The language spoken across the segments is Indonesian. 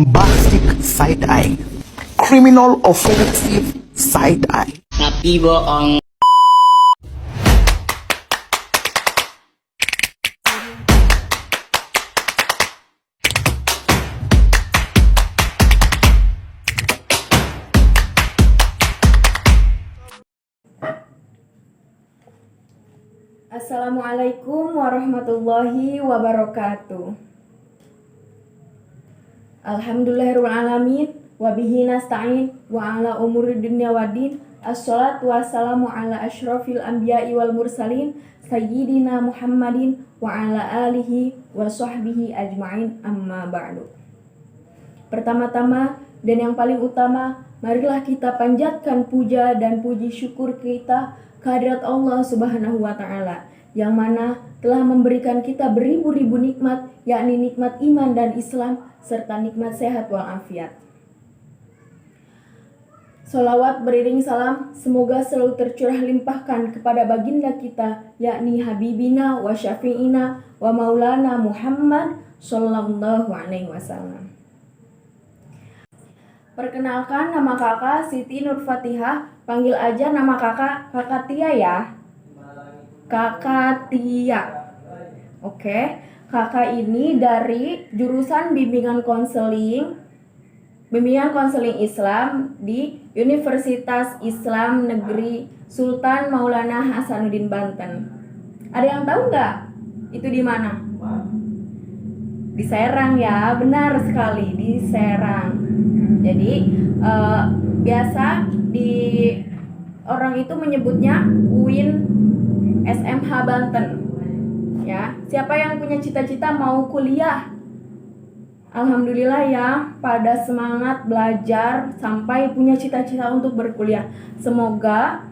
bombastic side eye, criminal offensive side eye. Nabi bohong. Assalamualaikum warahmatullahi wabarakatuh. Alhamdulillahirrahmanirrahim. Wabihi nasta'in wa ala umuri dunya waddin. Assalatu wassalamu ala asyrafil anbiya'i wal mursalin sayyidina Muhammadin wa ala alihi wa sahbihi ajma'in, amma ba'du. Pertama-tama dan yang paling utama, marilah kita panjatkan puja dan puji syukur kita kehadirat Allah Subhanahu wa Ta'ala, yang mana telah memberikan kita beribu-ribu nikmat, yakni nikmat iman dan Islam serta nikmat sehat walafiat. Sholawat beriring salam semoga selalu tercurah limpahkan kepada baginda kita, yakni Habibina wa Syafi'ina wa Maulana Muhammad Sallallahu Alaihi Wasallam. Perkenalkan, nama kakak Siti Nur Fatihah. Panggil aja nama kakak Tia ya. Kakak Tia. Oke, kakak ini dari jurusan bimbingan konseling Islam di Universitas Islam Negeri Sultan Maulana Hasanuddin Banten. Ada yang tahu nggak? Itu di mana? Di Serang ya, benar sekali, di Serang. Jadi biasa di orang itu menyebutnya UIN SMH Banten. Ya, siapa yang punya cita-cita mau kuliah? Alhamdulillah ya, pada semangat belajar sampai punya cita-cita untuk berkuliah. Semoga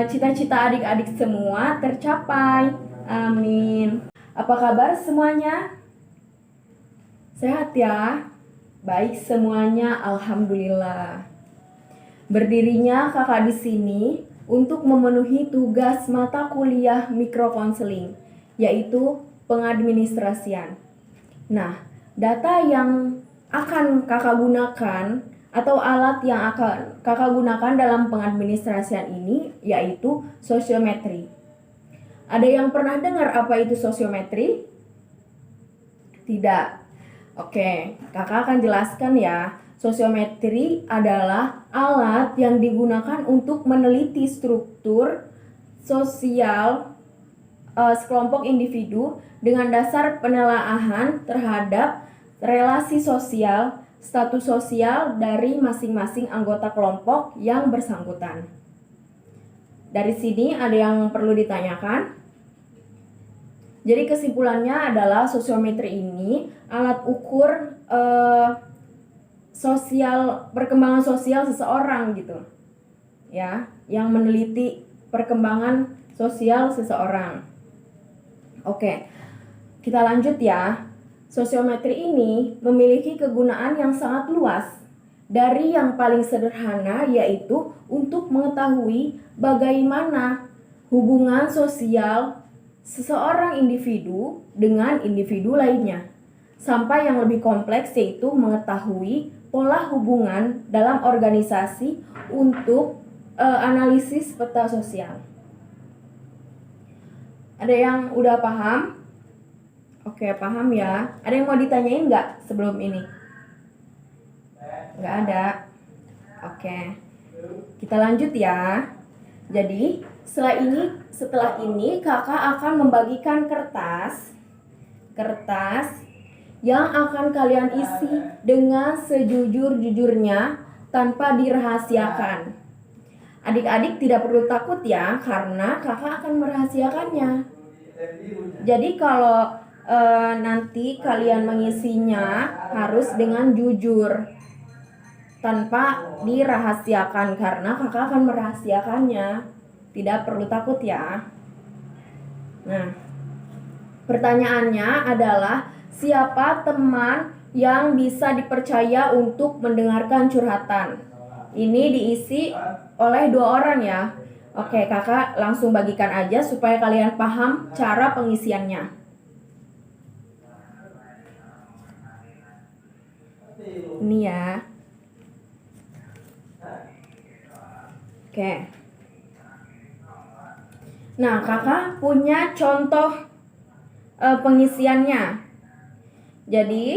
cita-cita adik-adik semua tercapai. Amin. Apa kabar semuanya? Sehat ya? Baik semuanya, alhamdulillah. Berdirinya kakak di sini untuk memenuhi tugas mata kuliah mikrokonseling, yaitu pengadministrasian. Nah, data yang akan kakak gunakan atau alat yang akan kakak gunakan dalam pengadministrasian ini yaitu sosiometri. Ada yang pernah dengar apa itu sosiometri? Tidak. Oke, kakak akan jelaskan ya. Sosiometri adalah alat yang digunakan untuk meneliti struktur sosial sekelompok individu dengan dasar penelaahan terhadap relasi sosial, status sosial dari masing-masing anggota kelompok yang bersangkutan. Dari sini ada yang perlu ditanyakan? Jadi kesimpulannya adalah sosiometri ini alat ukur perkembangan sosial seseorang gitu. Ya, yang meneliti perkembangan sosial seseorang. Oke. Kita lanjut ya. Sosiometri ini memiliki kegunaan yang sangat luas. Dari yang paling sederhana yaitu untuk mengetahui bagaimana hubungan sosial seseorang individu dengan individu lainnya, sampai yang lebih kompleks yaitu mengetahui pola hubungan dalam organisasi untuk analisis peta sosial. Ada yang udah paham? Oke, paham ya. Ada yang mau ditanyain nggak sebelum ini? Nggak ada. Oke, kita lanjut ya. Jadi setelah ini kakak akan membagikan kertas yang akan kalian isi dengan sejujur-jujurnya tanpa dirahasiakan. Adik-adik tidak perlu takut ya, karena kakak akan merahasiakannya. Jadi kalau nanti kalian mengisinya harus dengan jujur tanpa dirahasiakan, karena kakak akan merahasiakannya. Tidak perlu takut ya. Nah, pertanyaannya adalah siapa teman yang bisa dipercaya untuk mendengarkan curhatan? Ini diisi oleh 2 orang ya. Oke, kakak langsung bagikan aja supaya kalian paham cara pengisiannya. Ini ya. Oke. Nah, kakak punya contoh pengisiannya. Jadi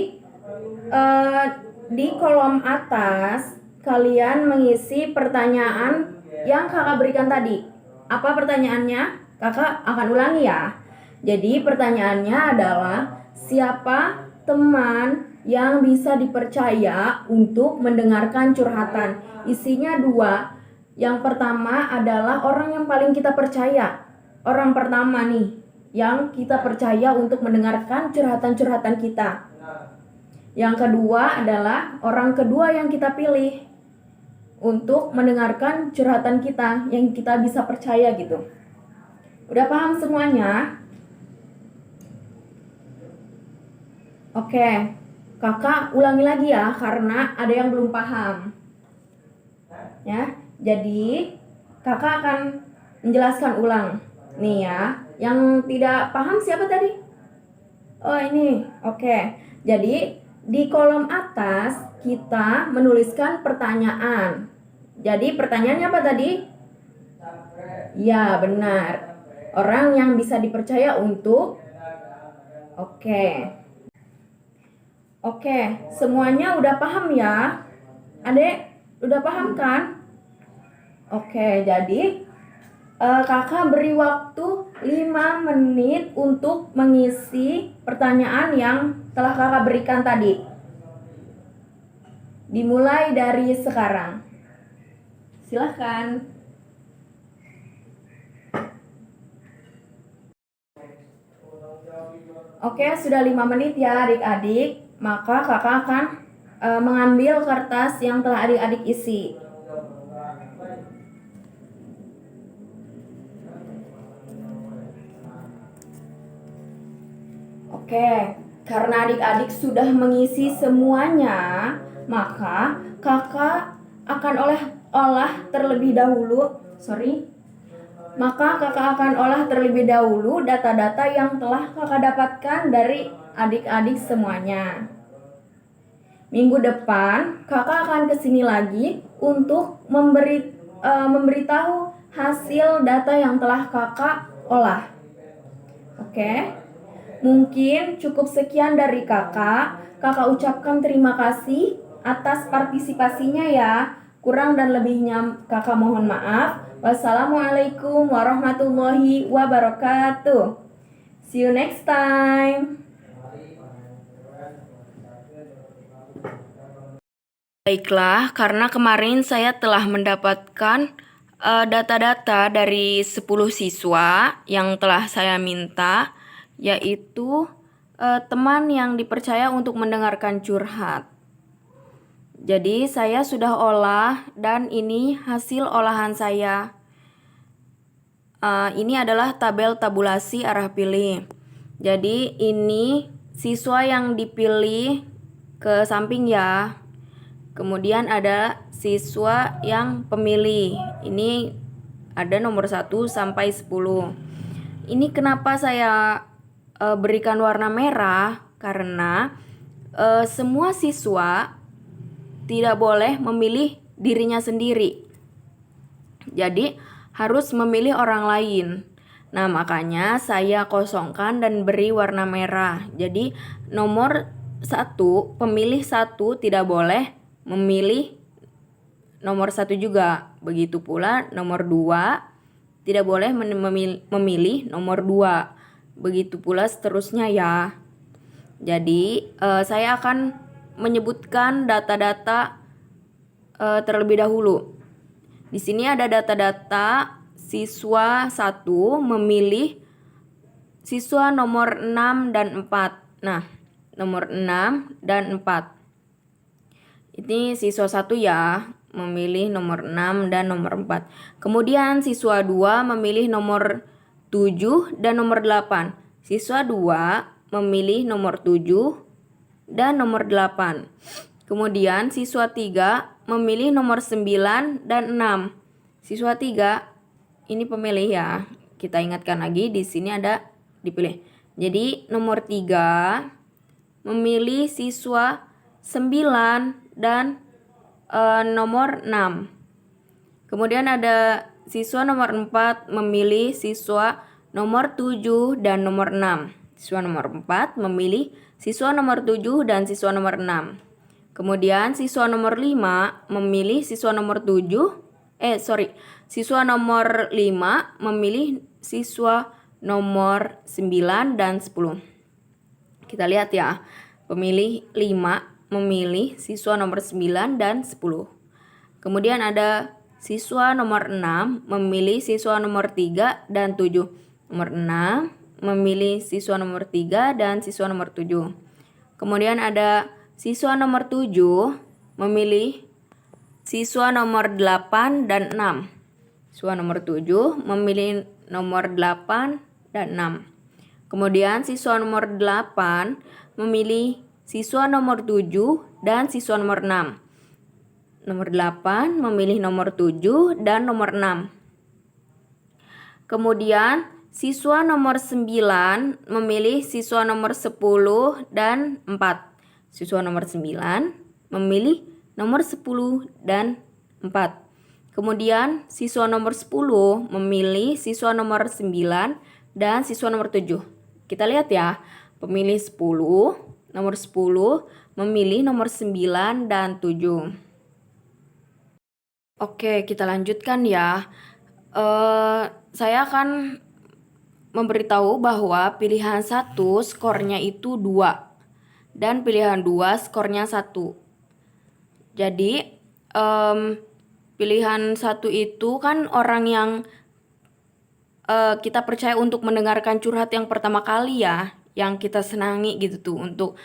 di kolom atas kalian mengisi pertanyaan yang kakak berikan tadi. Apa pertanyaannya? Kakak akan ulangi ya. Jadi pertanyaannya adalah, siapa teman yang bisa dipercaya untuk mendengarkan curhatan? Isinya dua. Yang pertama adalah orang yang paling kita percaya. Orang pertama nih yang kita percaya untuk mendengarkan curhatan-curhatan kita. Yang kedua adalah orang kedua yang kita pilih untuk mendengarkan curhatan kita, yang kita bisa percaya gitu. Udah paham semuanya? Oke, kakak ulangi lagi ya karena ada yang belum paham. Ya, jadi kakak akan menjelaskan ulang. Nih ya, yang tidak paham siapa tadi? Oh ini, oke. Jadi di kolom atas kita menuliskan pertanyaan. Jadi pertanyaannya apa tadi? Ya benar, orang yang bisa dipercaya untuk. Oke, semuanya udah paham ya? Adek, udah paham kan? Oke, jadi kakak beri waktu 5 menit untuk mengisi pertanyaan yang telah kakak berikan tadi. Dimulai dari sekarang. Silahkan. Oke, sudah 5 menit ya adik-adik. Maka kakak akan mengambil kertas yang telah adik-adik isi. Oke, karena adik-adik sudah mengisi semuanya, maka kakak akan olah terlebih dahulu. Maka kakak akan olah terlebih dahulu data-data yang telah kakak dapatkan dari adik-adik semuanya. Minggu depan kakak akan kesini lagi untuk memberitahu hasil data yang telah kakak olah. Oke, mungkin cukup sekian dari kakak. Kakak ucapkan terima kasih atas partisipasinya ya. Kurang dan lebihnya kakak mohon maaf. Wassalamualaikum warahmatullahi wabarakatuh. See you next time. Baiklah, karena kemarin saya telah mendapatkan data-data dari 10 siswa yang telah saya minta, yaitu teman yang dipercaya untuk mendengarkan curhat. Jadi saya sudah olah dan ini hasil olahan saya. Ini adalah tabel tabulasi arah pilih. Jadi ini siswa yang dipilih ke samping ya. Kemudian ada siswa yang pemilih. Ini ada nomor 1 sampai 10. Ini kenapa saya berikan warna merah? Karena semua siswa tidak boleh memilih dirinya sendiri. Jadi harus memilih orang lain. Nah, makanya saya kosongkan dan beri warna merah. Jadi nomor 1, pemilih 1 tidak boleh memilih nomor 1 juga. Begitu pula nomor 2 tidak boleh memilih nomor 2. Begitu pula seterusnya ya. Jadi saya akan menyebutkan data-data terlebih dahulu. Di sini ada data-data siswa 1 memilih siswa nomor 6 dan 4. Nah, nomor 6 dan 4. Ini siswa 1 ya, memilih nomor 6 dan nomor 4. Kemudian siswa 2 memilih nomor 7 dan nomor 8. Siswa 2 memilih nomor 7 dan nomor 8. Kemudian siswa 3 memilih nomor 9 dan 6. Siswa 3 ini pemilih ya. Kita ingatkan lagi di sini ada dipilih. Jadi nomor 3 memilih siswa 9, dan nomor 6. Kemudian ada siswa nomor 4 memilih siswa nomor 7 dan nomor 6. Siswa nomor 4 memilih siswa nomor 7 dan siswa nomor 6. Kemudian siswa nomor 5 memilih siswa nomor siswa nomor 5 memilih siswa nomor 9 dan 10. Kita lihat ya, pemilih 5 memilih siswa nomor 9 dan 10. Kemudian ada siswa nomor 6 memilih siswa nomor 3 dan 7. Nomor 6 memilih siswa nomor 3 dan siswa nomor 7. Kemudian ada siswa nomor 7 memilih siswa nomor 8 dan 6. Siswa nomor 7 memilih nomor 8 dan 6. Kemudian siswa nomor 8 memilih siswa nomor 7 dan siswa nomor 6. Nomor 8 memilih nomor 7 dan nomor 6. Kemudian siswa nomor 9 memilih siswa nomor 10 dan 4. Siswa nomor 9 memilih nomor 10 dan 4. Kemudian siswa nomor 10 memilih siswa nomor 9 dan siswa nomor 7. Kita lihat ya, pemilih 10, nomor 10 memilih nomor 9 dan 7. Oke, kita lanjutkan ya. Saya akan memberitahu bahwa pilihan 1 skornya itu 2 dan pilihan 2 skornya 1. Jadi pilihan 1 itu kan orang yang kita percaya untuk mendengarkan curhat yang pertama kali ya, yang kita senangi gitu tuh, untuk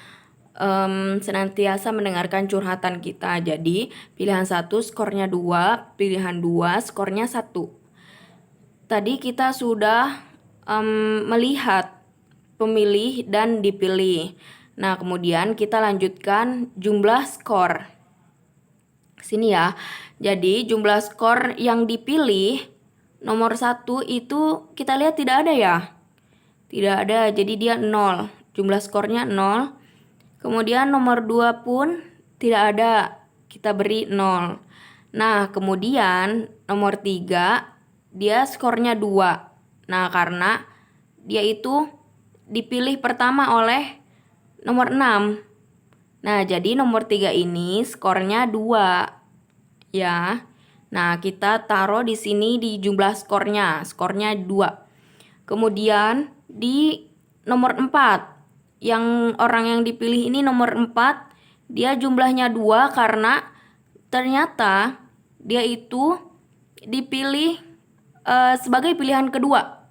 senantiasa mendengarkan curhatan kita. Jadi pilihan 1 skornya 2, pilihan 2 skornya 1. Tadi kita sudah melihat pemilih dan dipilih. Nah, kemudian kita lanjutkan jumlah skor. Sini ya. Jadi jumlah skor yang dipilih nomor 1 itu kita lihat tidak ada ya. Tidak ada, jadi dia 0. Jumlah skornya 0. Kemudian nomor 2 pun tidak ada, kita beri 0. Nah, kemudian nomor 3 dia skornya 2. Nah, karena dia itu dipilih pertama oleh nomor 6. Nah, jadi nomor 3 ini skornya 2 ya. Nah, kita taruh di sini di jumlah skornya 2. Kemudian di nomor 4, yang orang yang dipilih ini nomor 4, dia jumlahnya 2 karena ternyata dia itu dipilih sebagai pilihan kedua,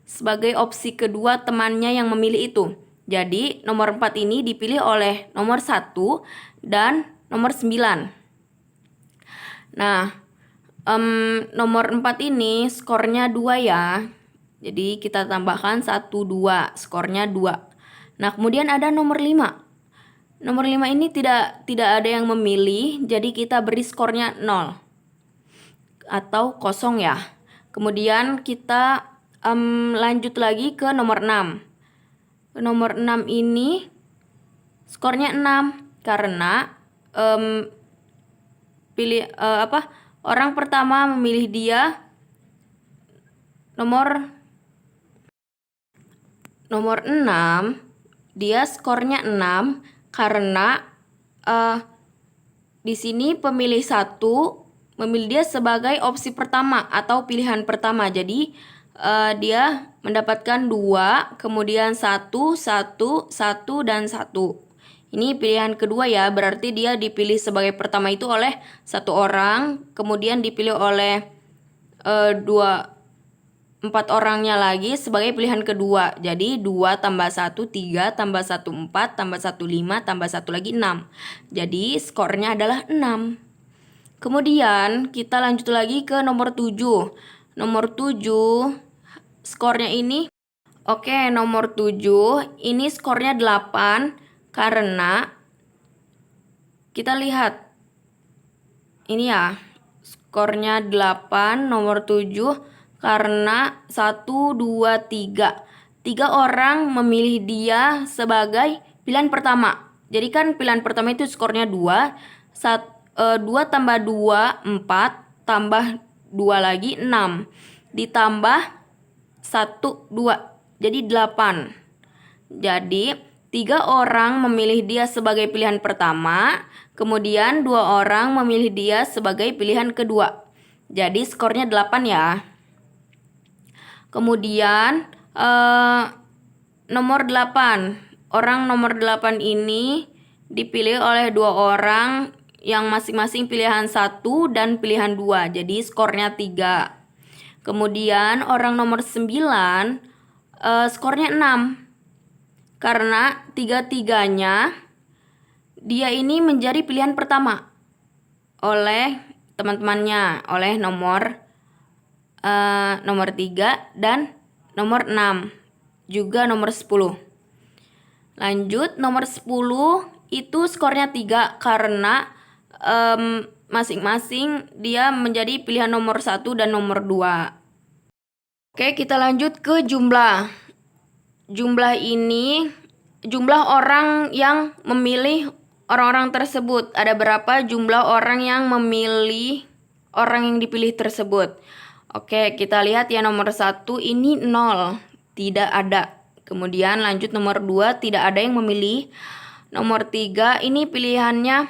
sebagai opsi kedua temannya yang memilih itu. Jadi nomor 4 ini dipilih oleh nomor 1 dan nomor 9. Nah, nomor 4 ini skornya 2 ya. Jadi kita tambahkan 1, 2, skornya 2. Nah, kemudian ada nomor 5. Nomor 5 ini tidak ada yang memilih, jadi kita beri skornya 0 atau 0 ya. Kemudian kita lanjut lagi ke nomor 6. Nomor 6 ini skornya 6 karena orang pertama memilih dia nomor 6. Dia skornya 6 karena di sini pemilih 1 memilih dia sebagai opsi pertama atau pilihan pertama. Jadi dia mendapatkan 2, kemudian 1, 1, 1, dan 1. Ini pilihan kedua ya, berarti dia dipilih sebagai pertama itu oleh 1 orang, kemudian dipilih oleh 4 orangnya lagi sebagai pilihan kedua. Jadi 2 tambah 1 3, tambah 1 4, tambah 1 5, tambah 1 lagi 6. Jadi skornya adalah 6. Kemudian kita lanjut lagi ke nomor 7. Nomor 7 skornya ini nomor 7 ini skornya 8 karena kita lihat ini ya, skornya 8 nomor 7 karena 1, 2, 3. 3 orang memilih dia sebagai pilihan pertama. Jadi kan pilihan pertama itu skornya 2. 2 tambah 2, 4. Tambah 2 lagi, 6. Ditambah 1, 2. Jadi 8. Jadi 3 orang memilih dia sebagai pilihan pertama. Kemudian 2 orang memilih dia sebagai pilihan kedua. Jadi skornya 8 ya. Kemudian nomor 8. Orang nomor 8 ini dipilih oleh 2 orang yang masing-masing pilihan 1 dan pilihan 2. Jadi skornya 3. Kemudian orang nomor 9 skornya 6. Karena tiga-tiganya dia ini menjadi pilihan pertama oleh teman-temannya, oleh nomor 3 dan nomor 6, juga nomor 10. Lanjut, nomor 10 itu skornya 3 karena masing-masing dia menjadi pilihan nomor 1 dan nomor 2. Oke, kita lanjut ke jumlah. Jumlah ini jumlah orang yang memilih orang-orang tersebut. Ada berapa jumlah orang yang memilih orang yang dipilih tersebut? Oke, kita lihat ya, nomor 1 ini 0, tidak ada. Kemudian lanjut nomor 2, tidak ada yang memilih. Nomor 3 ini pilihannya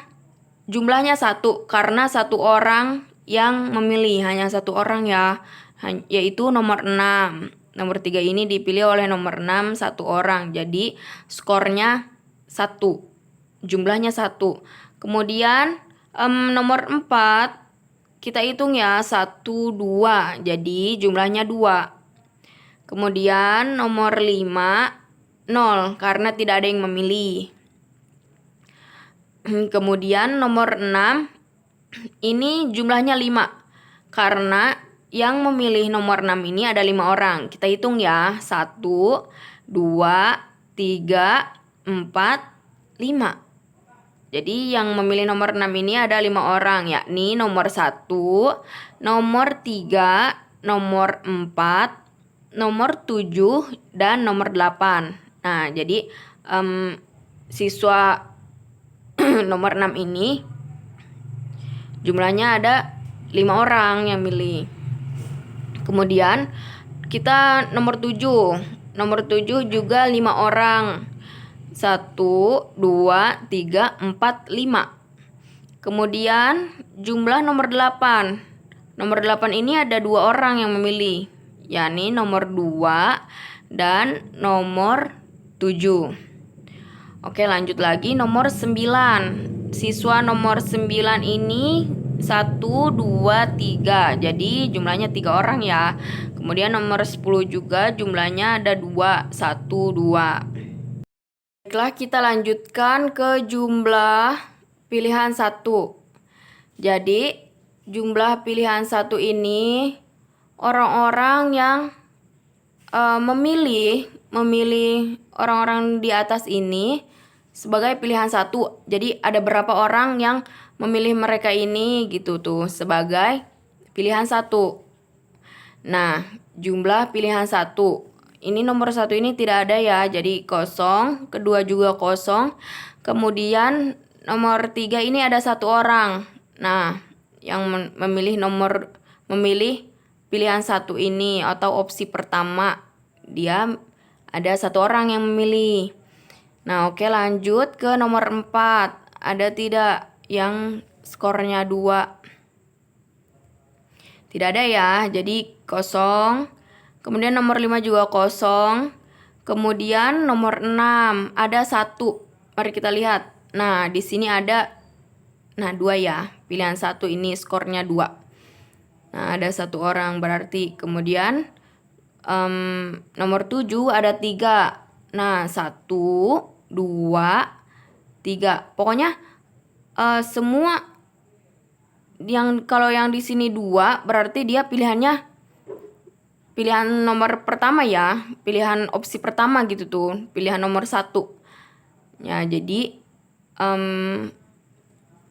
jumlahnya 1 karena 1 orang yang memilih, hanya 1 orang ya, yaitu nomor 6. Nomor 3 ini dipilih oleh nomor 6, 1 orang. Jadi skornya 1. Jumlahnya 1. Kemudian nomor 4 kita hitung ya, 1, 2. Jadi jumlahnya 2. Kemudian nomor 5 0 karena tidak ada yang memilih. Kemudian nomor 6 ini jumlahnya 5 karena yang memilih nomor 6 ini ada 5 orang. Kita hitung ya, 1, 2, 3, 4, 5. Jadi yang memilih nomor 6 ini ada 5 orang, yakni nomor 1, nomor 3, nomor 4, nomor 7, dan nomor 8. Nah, jadi siswa nomor 6 ini jumlahnya ada 5 orang yang milih. Kemudian kita nomor 7. Nomor 7 juga 5 orang. 1, 2, 3, 4, 5. Kemudian jumlah nomor 8. Nomor 8 ini ada 2 orang yang memilih, yakni nomor 2 dan nomor 7. Oke, lanjut lagi nomor 9. Siswa nomor 9 ini 1, 2, 3. Jadi jumlahnya 3 orang ya. Kemudian nomor 10 juga jumlahnya ada 2, 1, 2. Baiklah, kita lanjutkan ke jumlah pilihan 1. Jadi jumlah pilihan 1 ini orang-orang yang memilih orang-orang di atas ini sebagai pilihan 1. Jadi ada berapa orang yang memilih mereka ini gitu tuh sebagai pilihan 1. Nah, jumlah pilihan 1. Ini nomor 1 ini tidak ada ya, jadi kosong. Kedua juga kosong. Kemudian nomor 3 ini ada 1 orang. Nah, yang memilih pilihan 1 ini atau opsi pertama, dia ada 1 orang yang memilih. Nah, oke, lanjut ke nomor 4. Ada tidak yang skornya 2? Tidak ada ya, jadi kosong. Kemudian nomor 5 juga kosong. Kemudian nomor 6 ada 1. Mari kita lihat. Nah, di sini ada 2 ya. Pilihan 1 ini skornya 2. Nah, ada 1 orang berarti. Kemudian nomor 7 ada 3. Nah, 1, 2, 3. Pokoknya semua kalau yang di sini 2 berarti dia pilihan nomor pertama ya, pilihan opsi pertama gitu tuh, pilihan nomor 1. Ya, jadi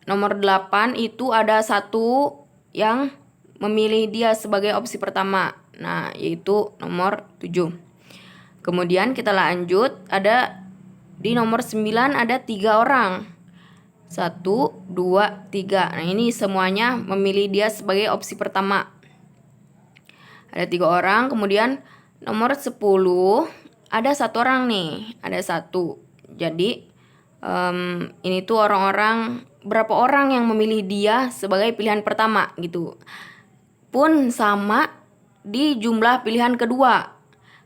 nomor 8 itu ada 1 yang memilih dia sebagai opsi pertama. Nah, yaitu nomor 7. Kemudian kita lanjut, ada Di nomor 9 ada 3 orang. 1, 2, 3. Nah, ini semuanya memilih dia sebagai opsi pertama. Ada 3 orang. Kemudian nomor 10 ada 1 orang nih. Ada 1. Jadi ini tuh orang-orang, berapa orang yang memilih dia sebagai pilihan pertama gitu. Pun sama di jumlah pilihan kedua.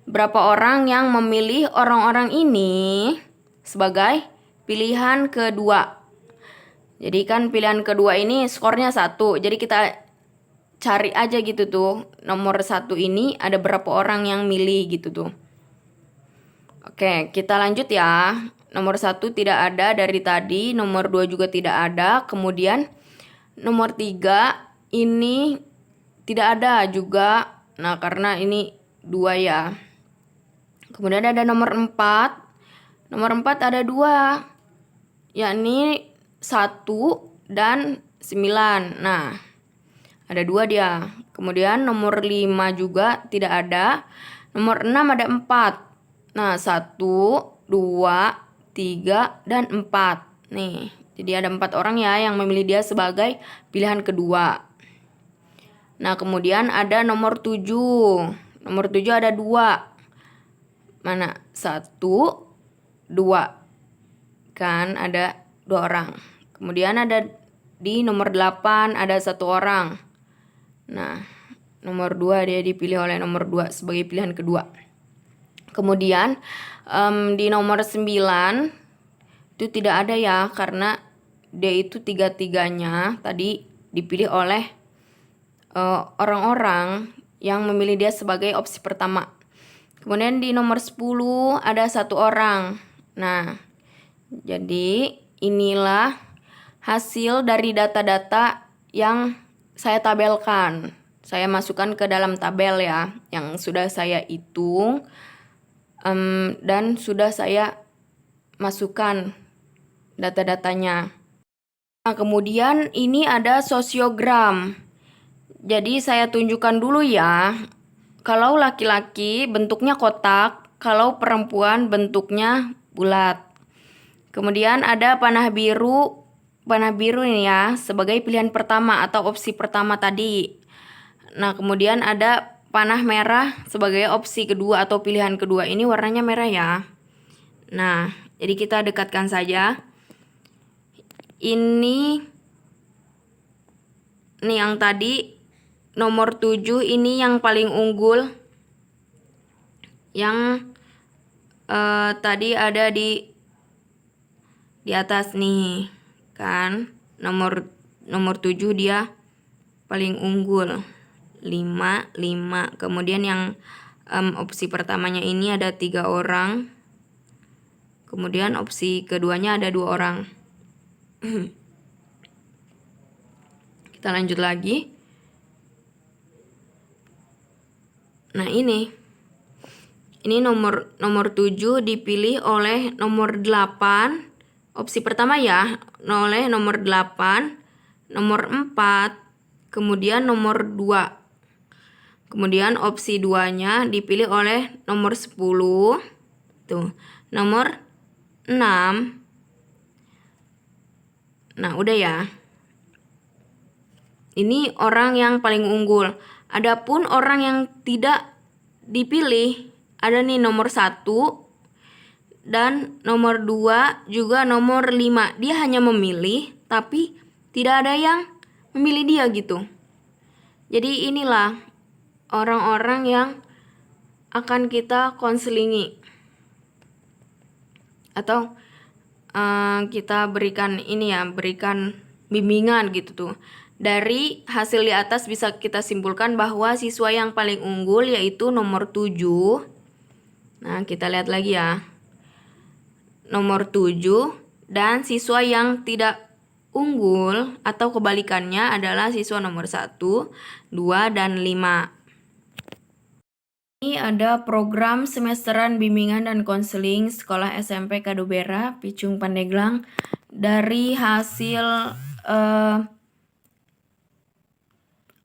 Berapa orang yang memilih orang-orang ini sebagai pilihan kedua. Jadi kan pilihan kedua ini skornya 1. Jadi kita cari aja gitu tuh. Nomor 1 ini ada berapa orang yang milih gitu tuh. Oke, kita lanjut ya. Nomor 1 tidak ada dari tadi. Nomor 2 juga tidak ada. Kemudian nomor 3 ini tidak ada juga. Nah, karena ini 2 ya. Kemudian ada nomor 4. Nomor 4 ada 2. Yakni 1 dan 9. Nah, ada 2 dia. Kemudian nomor 5 juga tidak ada. Nomor 6 ada 4. Nah, 1, 2, 3, dan 4. Nih, jadi ada 4 orang ya yang memilih dia sebagai pilihan kedua. Nah, kemudian ada nomor 7. Nomor 7 ada 2. Mana? 1, 2. Kan ada 2 orang. Kemudian ada di nomor 8 ada 1 orang. Nah, nomor 2 dia dipilih oleh nomor 2 sebagai pilihan kedua. Kemudian di nomor 9 itu tidak ada ya, karena dia itu 3-3-nya tadi dipilih oleh orang-orang yang memilih dia sebagai opsi pertama. Kemudian di nomor 10 ada 1 orang. Nah, jadi inilah hasil dari data-data yang saya tabelkan. Saya masukkan ke dalam tabel ya, yang sudah saya hitung dan sudah saya masukkan data-datanya. Nah, kemudian ini ada sosiogram. Jadi saya tunjukkan dulu ya. Kalau laki-laki bentuknya kotak, kalau perempuan bentuknya bulat. Kemudian ada panah biru. Panah biru ini ya sebagai pilihan pertama atau opsi pertama tadi. Nah, kemudian ada panah merah sebagai opsi kedua atau pilihan kedua. Ini warnanya merah ya. Nah, jadi kita dekatkan saja. Ini yang tadi nomor 7 ini yang paling unggul. Yang tadi ada di atas nih. Kan nomor 7 dia paling unggul. 5. Kemudian yang opsi pertamanya ini ada 3 orang. Kemudian opsi keduanya ada 2 orang. Kita lanjut lagi. Nah, ini nomor 7 dipilih oleh nomor 8. Opsi pertama ya, oleh nomor 8, nomor 4, kemudian nomor 2. Kemudian opsi 2-nya dipilih oleh nomor 10. Tuh, nomor 6. Nah, udah ya. Ini orang yang paling unggul. Adapun orang yang tidak dipilih, ada nih nomor 1 dan nomor 2 juga nomor 5. Dia hanya memilih, tapi tidak ada yang memilih dia gitu. Jadi inilah orang-orang yang akan kita konselingi atau kita berikan berikan bimbingan gitu tuh. Dari hasil di atas bisa kita simpulkan bahwa siswa yang paling unggul yaitu nomor 7. Nah, kita lihat lagi ya. Nomor 7 dan siswa yang tidak unggul atau kebalikannya adalah siswa nomor 1, 2, dan 5. Ini ada program semesteran bimbingan dan konseling Sekolah SMP Kadubera, Picung Pandeglang. Dari hasil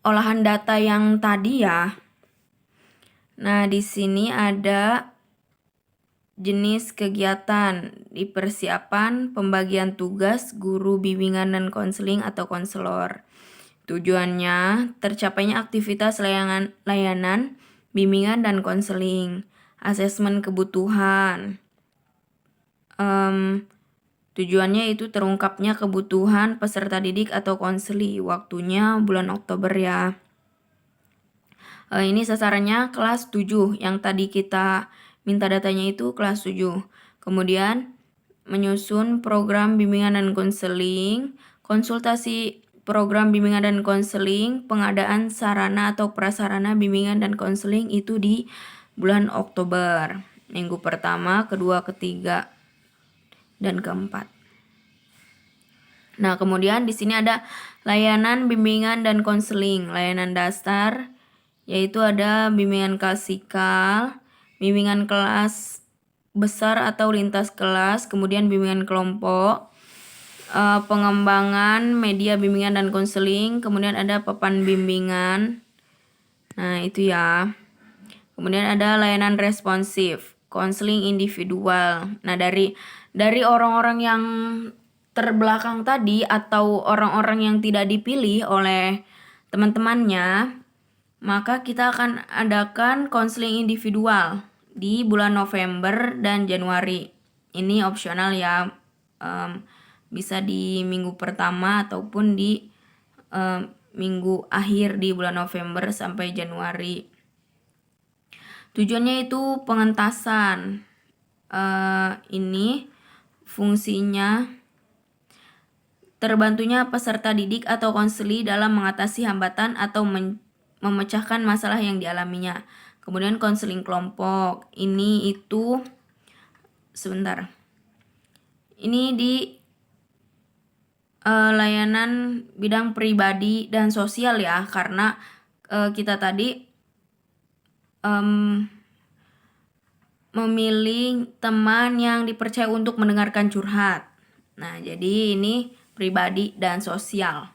olahan data yang tadi ya. Nah, di sini ada jenis kegiatan di persiapan pembagian tugas guru bimbingan dan konseling atau konselor. Tujuannya tercapainya aktivitas layanan bimbingan dan konseling, asesmen kebutuhan. Tujuannya itu terungkapnya kebutuhan peserta didik atau konseli. Waktunya bulan Oktober ya. Ini sasarannya kelas 7. Yang tadi kita minta datanya itu kelas 7. Kemudian menyusun program bimbingan dan konseling, konsultasi program bimbingan dan konseling, pengadaan sarana atau prasarana bimbingan dan konseling itu di bulan Oktober. Minggu pertama, kedua, ketiga, dan keempat. Nah, kemudian di sini ada layanan bimbingan dan konseling. Layanan dasar yaitu ada bimbingan klasikal, bimbingan kelas besar atau lintas kelas, kemudian bimbingan kelompok, pengembangan media bimbingan dan konseling, kemudian ada papan bimbingan. Nah, itu ya. Kemudian ada layanan responsif, konseling individual. Nah, dari orang-orang yang terbelakang tadi atau orang-orang yang tidak dipilih oleh teman-temannya, maka kita akan adakan konseling individual di bulan November dan Januari. Ini opsional ya, bisa di minggu pertama ataupun di minggu akhir di bulan November sampai Januari. Tujuannya itu pengentasan. Ini fungsinya terbantunya peserta didik atau konseli dalam mengatasi hambatan atau memecahkan masalah yang dialaminya. Kemudian konseling kelompok. Ini itu sebentar. Ini di layanan bidang pribadi dan sosial ya, karena kita tadi memilih teman yang dipercaya untuk mendengarkan curhat. Nah, jadi ini pribadi dan sosial.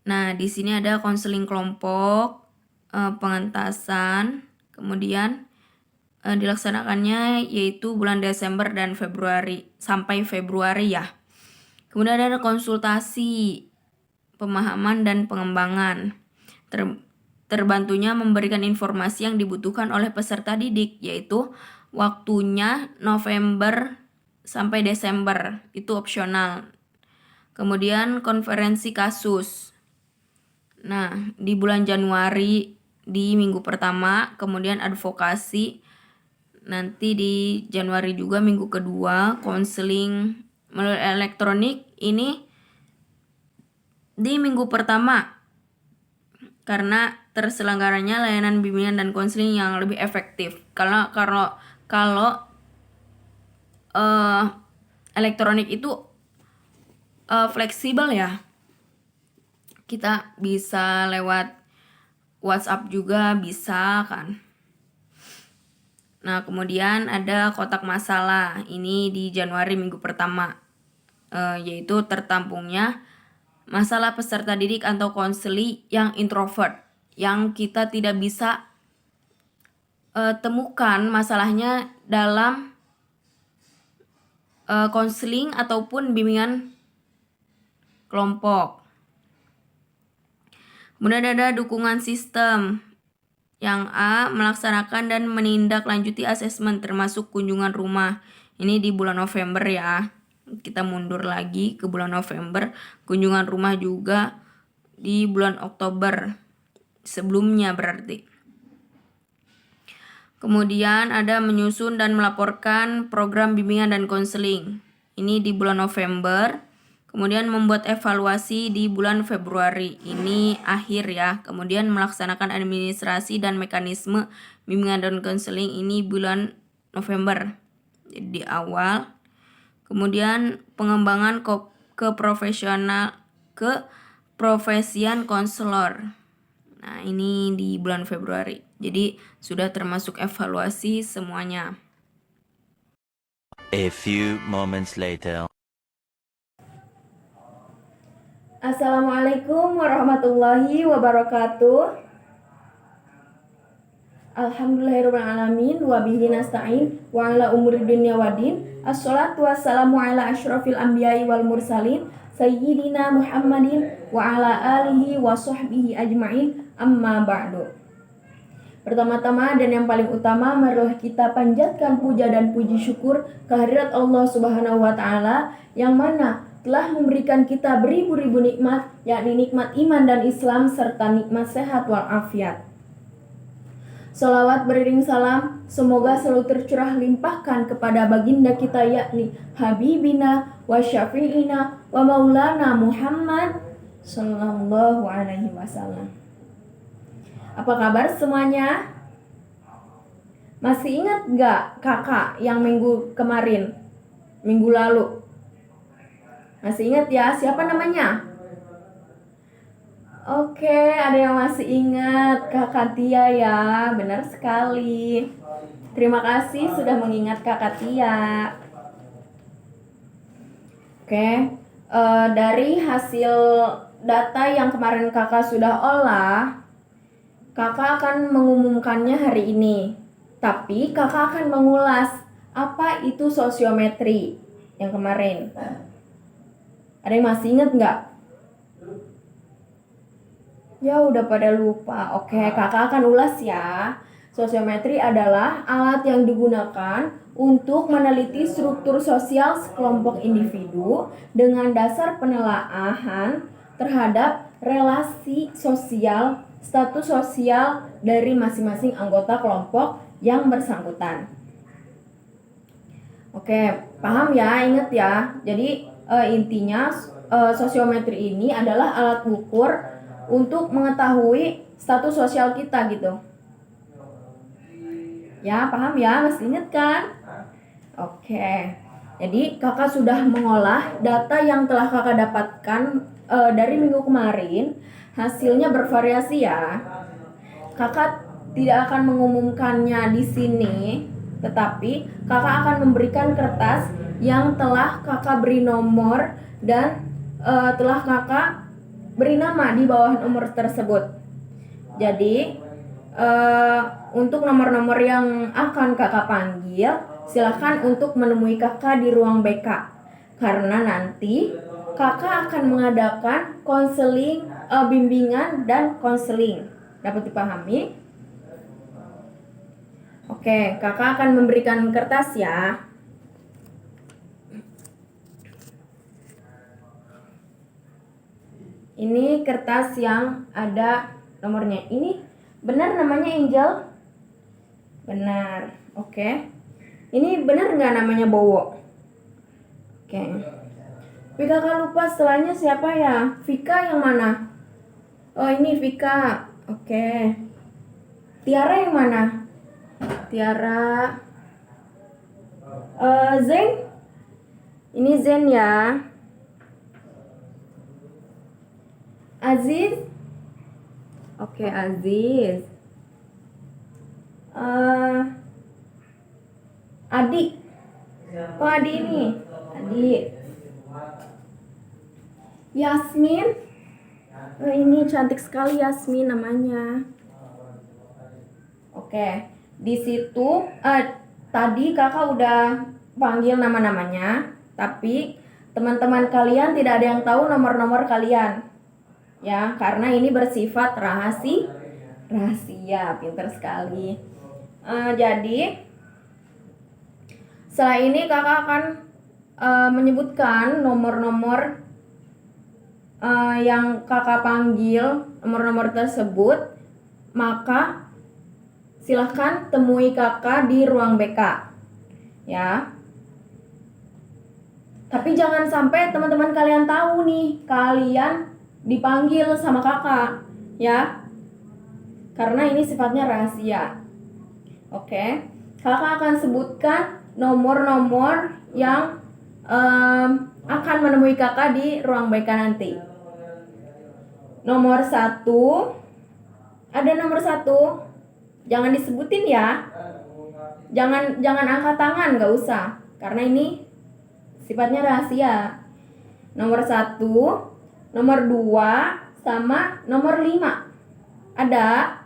Nah, di sini ada konseling kelompok, pengentasan, kemudian dilaksanakannya yaitu bulan Desember dan Februari sampai Februari ya. Kemudian ada konsultasi, pemahaman dan pengembangan. Terbantunya memberikan informasi yang dibutuhkan oleh peserta didik, yaitu waktunya November sampai Desember, itu opsional. Kemudian konferensi kasus. Nah, di bulan Januari di minggu pertama, kemudian advokasi. Nanti di Januari juga minggu kedua, konseling melalui elektronik ini di minggu pertama. Karena terselenggaranya layanan bimbingan dan konseling yang lebih efektif. Kalau elektronik itu fleksibel ya. Kita bisa lewat WhatsApp juga bisa kan. Nah, kemudian ada kotak masalah. Ini di Januari minggu pertama. Yaitu tertampungnya masalah peserta didik atau konseli yang introvert. Yang kita tidak bisa temukan masalahnya dalam konseling ataupun bimbingan kelompok. Kemudian ada dukungan sistem. Yang A, melaksanakan dan menindaklanjuti asesmen termasuk kunjungan rumah. Ini di bulan November ya. Kita mundur lagi ke bulan November. Kunjungan rumah juga di bulan Oktober. Sebelumnya berarti. Kemudian ada menyusun dan melaporkan program bimbingan dan konseling. Ini di bulan November. Kemudian membuat evaluasi di bulan Februari. Ini akhir ya. Kemudian melaksanakan administrasi dan mekanisme bimbingan dan konseling. Ini bulan November. Jadi di awal. Kemudian pengembangan keprofesian konselor. Nah, ini di bulan Februari. Jadi sudah termasuk evaluasi semuanya. A few moments later. Assalamualaikum warahmatullahi wabarakatuh. Alhamdulillahirrahmanirrahim wa bihi nasta'in wa ala umuri dunya waddin. Assalatu wassalamu ala asyrafil anbiya'i wal mursalin sayyidina Muhammadin wa ala alihi wa sahbihi ajma'in, amma ba'du. Pertama-tama dan yang paling utama, marilah kita panjatkan puja dan puji syukur kehadirat Allah Subhanahu wa taala yang mana telah memberikan kita beribu-ribu nikmat, yakni nikmat iman dan Islam serta nikmat sehat walafiat. Salawat beriring salam semoga selalu tercurah limpahkan kepada baginda kita, yakni Habibina wa Syafi'ina wa Maulana Muhammad Sallallahu Alaihi Wasallam. Apa kabar semuanya? Masih ingat gak kakak yang minggu kemarin? Minggu lalu? Masih ingat ya? Siapa namanya? Oke, ada yang masih ingat Kakak Tia ya, benar sekali. Terima kasih sudah mengingat Kakak Tia. Oke, dari hasil data yang kemarin Kakak sudah olah, Kakak akan mengumumkannya hari ini. Tapi Kakak akan mengulas apa itu sosiometri yang kemarin. Ada yang masih ingat nggak? Ya udah pada lupa. Oke, kakak akan ulas ya. Sosiometri adalah alat yang digunakan untuk meneliti struktur sosial sekelompok individu dengan dasar penelaahan terhadap relasi sosial, status sosial dari masing-masing anggota kelompok yang bersangkutan. Oke, paham ya, ingat ya. Jadi intinya sosiometri ini adalah alat ukur untuk mengetahui status sosial kita gitu. Ya, paham ya? Masih ingat kan? Oke. Jadi kakak sudah mengolah data yang telah kakak dapatkan dari minggu kemarin. Hasilnya bervariasi ya. Kakak tidak akan mengumumkannya di sini, tetapi kakak akan memberikan kertas yang telah kakak beri nomor dan telah kakak beri nama di bawah nomor tersebut. Jadi untuk nomor-nomor yang akan kakak panggil, silakan untuk menemui kakak di ruang BK. Karena nanti kakak akan mengadakan konseling, bimbingan dan konseling. Dapat dipahami? Oke, kakak akan memberikan kertas ya. Ini kertas yang ada nomornya. Ini benar namanya Angel? Benar. Oke. Ini benar nggak namanya Bowo? Oke. Tapi kakak lupa setelahnya siapa ya? Vika yang mana? Oh ini Vika. Oke. Tiara yang mana? Tiara. Zen? Ini Zen ya. Aziz. Oke, Aziz. Adi. Oh, Adi ini. Adi. Yasmin. Oh, ini cantik sekali Yasmin namanya. Oke. Di situ tadi kakak udah panggil nama-namanya, tapi teman-teman kalian tidak ada yang tahu nomor-nomor kalian. Ya, karena ini bersifat rahasia, pintar sekali. Jadi setelah ini kakak akan menyebutkan nomor-nomor yang kakak panggil, nomor-nomor tersebut, maka silahkan temui kakak di ruang BK, ya. Tapi jangan sampai teman-teman kalian tahu nih, kalian dipanggil sama kakak, ya, karena ini sifatnya rahasia. Oke, kakak akan sebutkan nomor-nomor yang akan menemui kakak di ruang BK nanti. Nomor 1, ada nomor 1, jangan disebutin ya, jangan angkat tangan, nggak usah, karena ini sifatnya rahasia. Nomor 1, nomor 2, sama nomor 5. Ada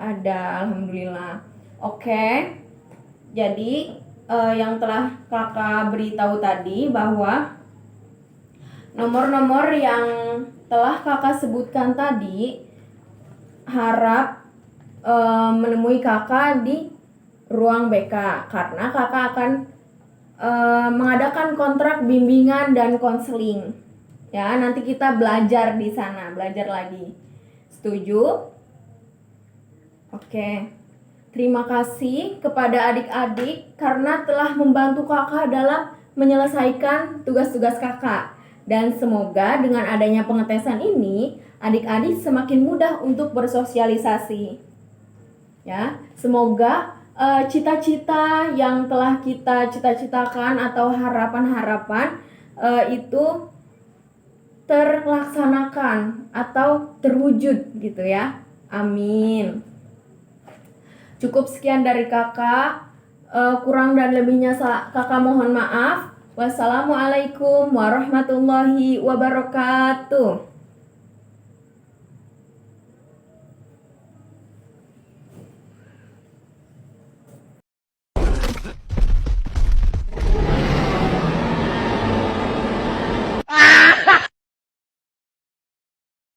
Ada, alhamdulillah. Oke. Jadi yang telah kakak beritahu tadi bahwa nomor-nomor yang telah kakak sebutkan tadi harap menemui kakak di ruang BK karena kakak akan mengadakan kontrak bimbingan dan konseling. Ya, nanti kita belajar di sana, belajar lagi. Setuju? Oke. Terima kasih kepada adik-adik karena telah membantu kakak dalam menyelesaikan tugas-tugas kakak. Dan semoga dengan adanya pengetesan ini, adik-adik semakin mudah untuk bersosialisasi. Ya, semoga cita-cita yang telah kita cita-citakan atau harapan-harapan itu terlaksanakan atau terwujud gitu ya. Amin. Cukup sekian dari kakak. Kurang dan lebihnya kakak mohon maaf. Wassalamualaikum warahmatullahi wabarakatuh.